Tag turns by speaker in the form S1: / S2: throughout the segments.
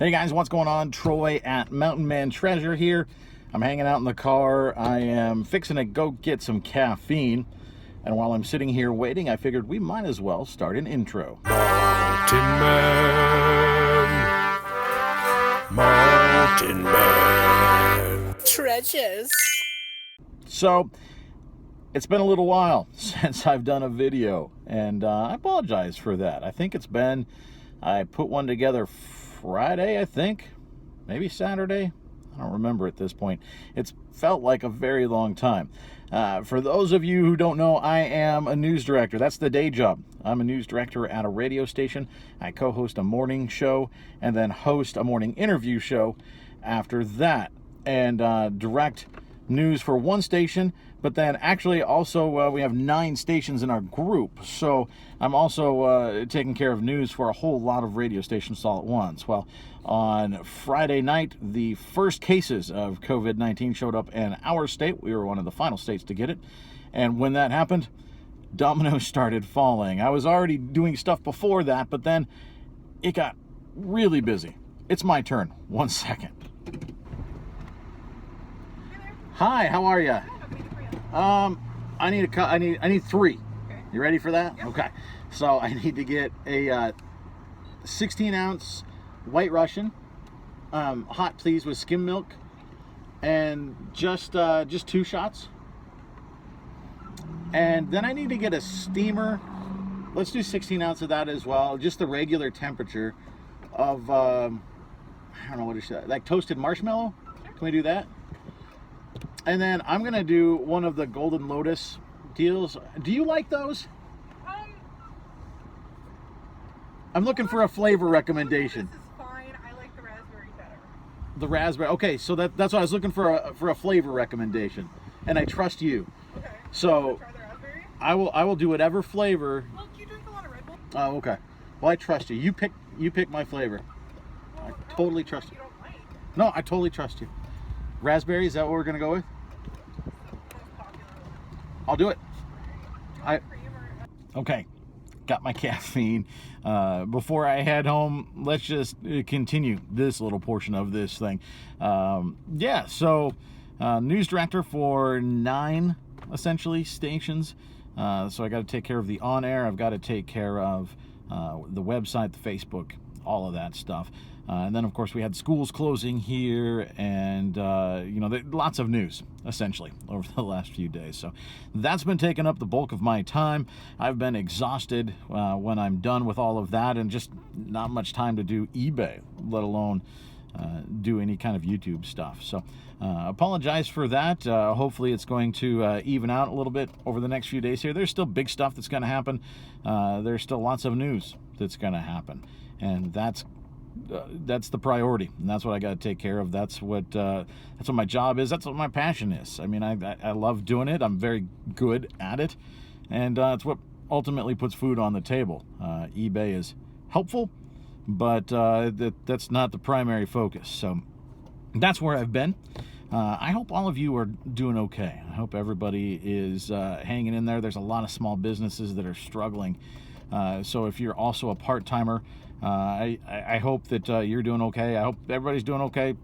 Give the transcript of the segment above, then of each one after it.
S1: Hey guys, what's going on? Troy at Mountain Man Treasure here. I'm hanging out in the car. I am fixing to go get some caffeine. And while I'm sitting here waiting, I figured we might as well start an intro.
S2: Mountain Man
S3: Treasures.
S1: So, it's been a little while since I've done a video, and I apologize for that. I put one together Friday, I think, maybe Saturday. I don't remember at this point. It's felt like a very long time. For those of you who don't know, I am a news director. That's the day job. I'm a news director at a radio station. I co-host a morning show and then host a morning interview show after that, and direct news for one station, but then actually also we have 9 stations in our group, so I'm also taking care of news for a whole lot of radio stations all at once. Well, on Friday night, the first cases of COVID-19 showed up in our state. We were one of the final states to get it, and when that happened, dominoes started falling. I was already doing stuff before that, but then it got really busy. It's my turn. 1 second. Hi, how are you? I need 3. Okay. You ready for that? Yep. Okay. So I need to get a 16-ounce White Russian, hot please with skim milk, and just 2 shots. And then I need to get a steamer. Let's do 16 ounces of that as well. Just the regular temperature of I don't know what is that, like toasted marshmallow. Can we do that? And then I'm going to do one of the Golden Lotus deals. Do you like those? I'm looking for a flavor recommendation.
S4: This is fine. I like the raspberry better.
S1: The raspberry. Okay, so that's what I was looking for a flavor recommendation. And I trust you.
S4: Okay.
S1: So
S4: Try the raspberry?
S1: I will do whatever flavor.
S4: Well, you drink a lot of Red Bull.
S1: Oh, okay. Well, I trust you. You pick my flavor.
S4: Well,
S1: I totally trust you.
S4: You don't like.
S1: No, I totally trust you. Raspberry, is that what we're going to go with?
S4: Most popular.
S1: I'll do it.
S4: You want cream or...
S1: Okay, got my caffeine. Before I head home, let's just continue this little portion of this thing. So news director for 9, essentially, stations. So I got to take care of the on-air. I've got to take care of the website, the Facebook, all of that stuff. And then, of course, we had schools closing here, and, lots of news, essentially, over the last few days. So that's been taking up the bulk of my time. I've been exhausted when I'm done with all of that, and just not much time to do eBay, let alone do any kind of YouTube stuff. So apologize for that. Hopefully it's going to even out a little bit over the next few days here. There's still big stuff that's going to happen. There's still lots of news that's going to happen, and that's the priority, and that's what I got to take care of. That's what my job is. That's what my passion is. I mean, I love doing it. I'm very good at it, and it's what ultimately puts food on the table. eBay is helpful, but that's not the primary focus. So that's where I've been. I hope all of you are doing okay. I hope everybody is hanging in there. There's a lot of small businesses that are struggling. So if you're also a part-timer, I hope that you're doing okay. I hope everybody's doing okay,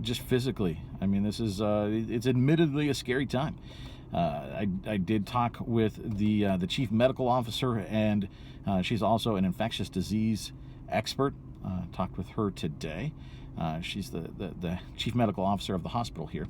S1: just physically. I mean, this is it's admittedly a scary time. I did talk with the chief medical officer, and she's also an infectious disease expert. Talked with her today. She's the chief medical officer of the hospital here.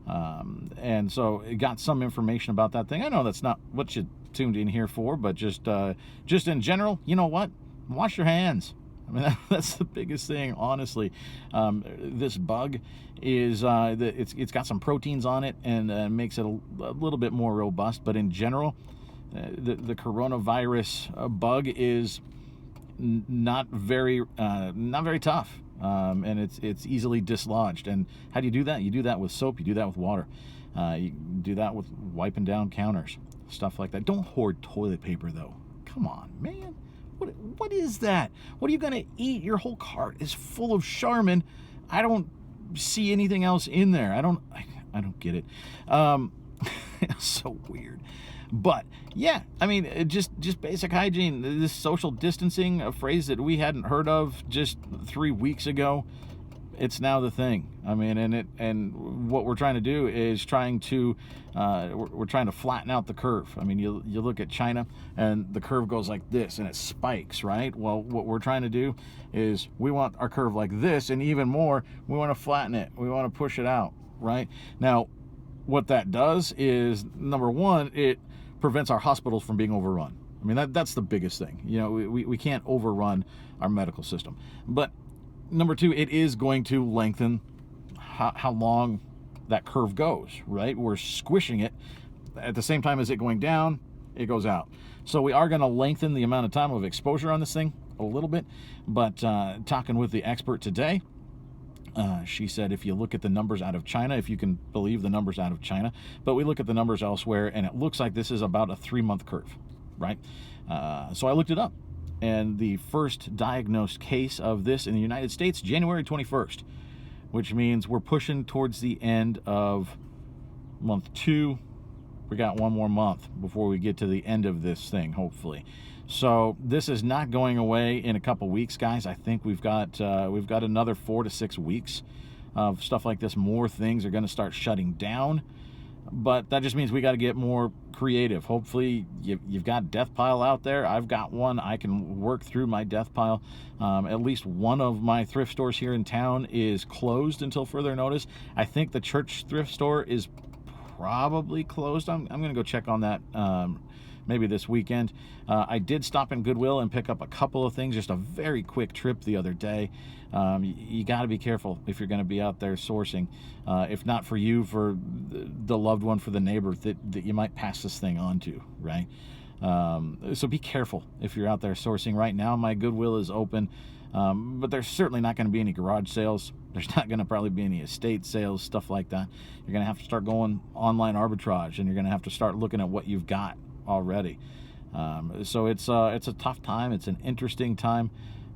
S1: And so got some information about that thing. I know that's not what you tuned in here for, but just in general, you know what? Wash your hands. I mean, that's the biggest thing, honestly. This bug is it's got some proteins on it, and makes it a little bit more robust. But in general, the coronavirus bug is not very tough. And it's easily dislodged. And how do you do that? You do that with soap. You do that with water. You do that with wiping down counters, stuff like that. Don't hoard toilet paper, though. Come on, man. What is that? What are you gonna eat? Your whole cart is full of Charmin. I don't see anything else in there. I don't get it. It's so weird. But yeah, I mean, just basic hygiene, this social distancing, a phrase that we hadn't heard of just 3 weeks ago. It's now the thing. I mean, and what we're trying to do is we're trying to flatten out the curve. I mean, you look at China and the curve goes like this and it spikes, right? Well, what we're trying to do is we want our curve like this, and even more, we want to flatten it. We want to push it out, right? Now, what that does is, number one, it prevents our hospitals from being overrun. I mean, that's the biggest thing. You know, we can't overrun our medical system. But number two, it is going to lengthen how long that curve goes, right? We're squishing it. At the same time as it going down, it goes out. So we are going to lengthen the amount of time of exposure on this thing a little bit. But talking with the expert today, she said if you look at the numbers out of China, if you can believe the numbers out of China, but we look at the numbers elsewhere, and it looks like this is about a 3-month curve, right? So I looked it up. And the first diagnosed case of this in the United States, January 21st, which means we're pushing towards the end of month 2. We got one more month before we get to the end of this thing, hopefully. So this is not going away in a couple weeks, guys. I think we've got another 4 to 6 weeks of stuff like this. More things are going to start shutting down. But that just means we got to get more creative. Hopefully you've got death pile out there. I've got one. I can work through my death pile. At least one of my thrift stores here in town is closed until further notice. I think the church thrift store is probably closed. I'm going to go check on that maybe this weekend. I did stop in Goodwill and pick up a couple of things, just a very quick trip the other day. You got to be careful if you're going to be out there sourcing. If not for you, for the loved one, for the neighbor that you might pass this thing on to, right? So be careful if you're out there sourcing. Right now, my Goodwill is open, but there's certainly not going to be any garage sales. There's not going to probably be any estate sales, stuff like that. You're going to have to start going online arbitrage, and you're going to have to start looking at what you've got already. So it's a tough time. It's an interesting time,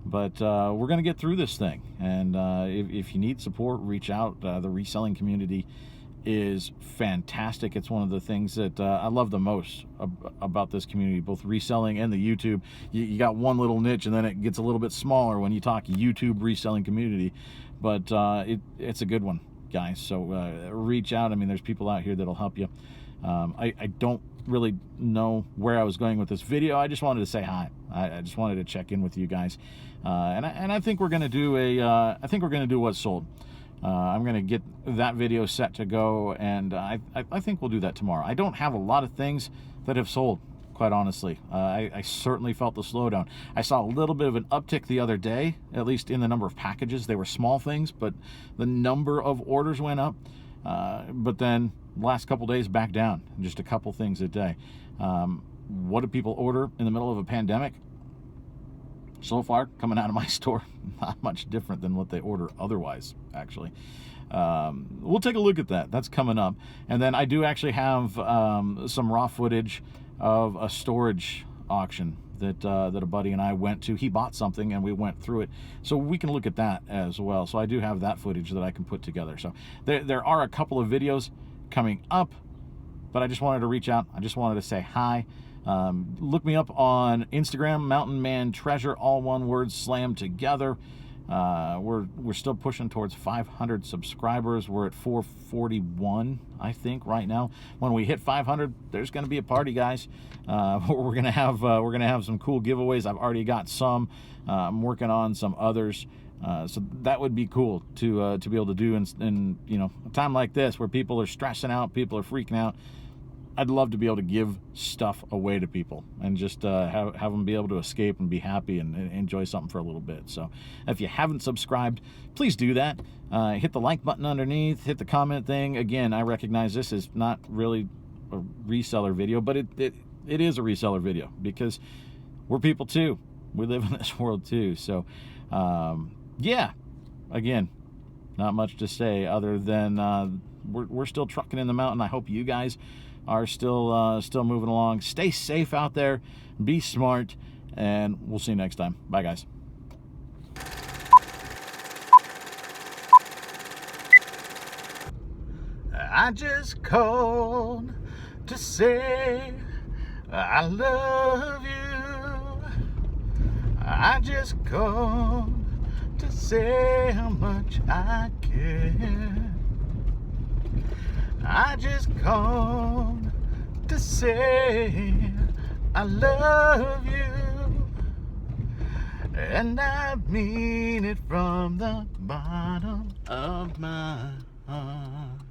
S1: but we're going to get through this thing. And if you need support, reach out. The reselling community is fantastic. It's one of the things that I love the most about this community, both reselling and the YouTube. You got one little niche, and then it gets a little bit smaller when you talk YouTube reselling community, but it's a good one, guys. So reach out. I mean, there's people out here that'll help you. I don't really know where I was going with this video. I just wanted to say hi. I just wanted to check in with you guys, and I think we're gonna do what's sold. I'm gonna get that video set to go, and I think we'll do that tomorrow. I don't have a lot of things that have sold, quite honestly. I certainly felt the slowdown. I saw a little bit of an uptick the other day, at least in the number of packages. They were small things, but the number of orders went up. But then last couple days back down, just a couple things a day. What do people order in the middle of a pandemic? So far, coming out of my store, not much different than what they order otherwise, actually. We'll take a look at that. That's coming up. And then I do actually have some raw footage of a storage auction that a buddy and I went to. He bought something and we went through it, so we can look at that as well. So I do have that footage that I can put together. So there are a couple of videos coming up, but I just wanted to reach out. I just wanted to say hi. Look me up on Instagram, Mountain Man Treasure, all one word slammed together. We're still pushing towards 500 subscribers. We're at 441, I think, right now. When we hit 500, there's going to be a party, guys. We're gonna have some cool giveaways. I've already got some. I'm working on some others. So that would be cool to be able to do in a time like this where people are stressing out, people are freaking out. I'd love to be able to give stuff away to people and just have them be able to escape and be happy and enjoy something for a little bit. So if you haven't subscribed, please do that. Hit the like button underneath, hit the comment thing. Again, I recognize this is not really a reseller video, but it is a reseller video because we're people too. We live in this world too. So yeah, again, not much to say other than we're still trucking in the mountain. I hope you guys are still moving along. Stay safe out there, be smart, and we'll see you next time. Bye, guys. I just called to say I love you. I just called to say how much I care. I just called to say I love you, and I mean it from the bottom of my heart.